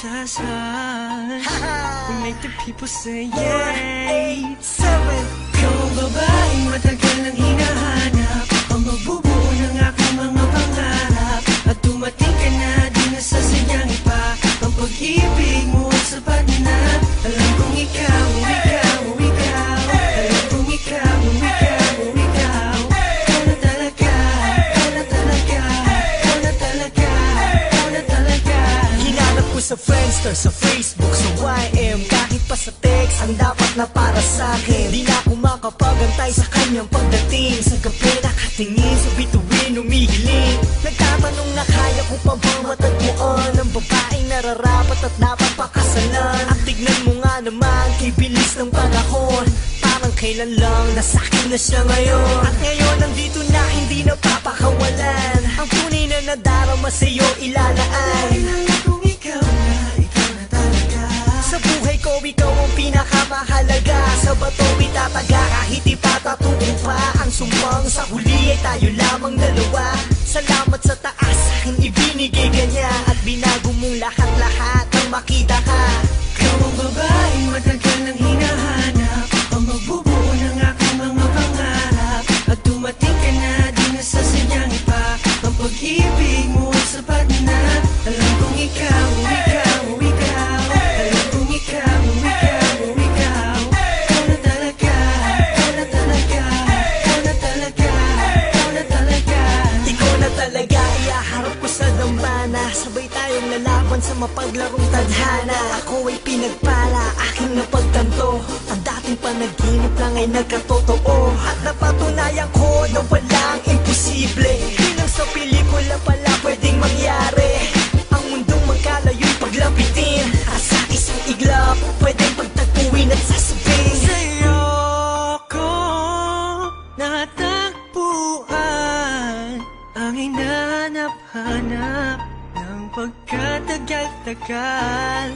dasal. We make the people say yay. 8, 7. Ikaw ang babaeng matagal nang hinahanap, ang magbubuo ng aking mga pangarap. At dumating ka na, di na sasadyang iba. Ang pag-ibig mo ay sapat na. Alam kong ikaw, ikaw, ikaw. Alam kong ikaw, ikaw, ikaw. Ikaw na talaga, ikaw na talaga, ikaw na talaga, ikaw na talaga. Hinanap ko sa Friendster, sa Facebook, sa YM, kahit pa sa text, ang dapat na para sa'kin. Di na ako makapagantay sa kanyang pagdating. Sa gabi nakatingin, sa bituin umihiling. Nagtatanong na kaya ko pa bang matagpuan ang babaeng nararapat at dapat pakasalan. At tignan mo nga naman, kay bilis ng panahon, parang kailan lang nasa'kin na siya ngayon. At ngayon nandito na, hindi na papakawalan. Ang tunay na nadarama sa'yo ilalaan. Alam kong ikaw na talaga. Sa buhay ko, ikaw ang pinakamahalaga. Sa bato itataga, kahit ipatatuto pa ang sumbang. Sa huli ay tayo lamang dalawa. Salamat sa taas, aking ibinigay kanya. At binago mong lahat-lahat nang makita ka. Ikaw ang babaeng matagal nang hinahanap, ang magbubuo ng aking mga pangarap. At dumating ka na, di na sasadyang iba. Ang pag-ibig mo ay sapat na. Alam kong ikaw, ikaw, ikaw. Alam kong ikaw, ikaw, ikaw. Ikaw na talaga, ikaw na talaga, ikaw na talaga, ikaw na talaga. Ikaw na talaga, iaharap ko sa dambana. Sabay tayong lalaban sa mapaglarong tadhana. Ako ay pinagpala, aking napagtanto. Ang dating panaginip lang ay nagkatotoo. At napatunayan ko na walang imposible. Di lang sa pelikula pala pwedeng mangyari. Ang mundong magkalayo'y paglapitin. At sa isang iglap, pwedeng pagtagpuin at sasabihin Sa'yo ko natagpuan ang hinanap-hanap ng pagkatagal-tagal.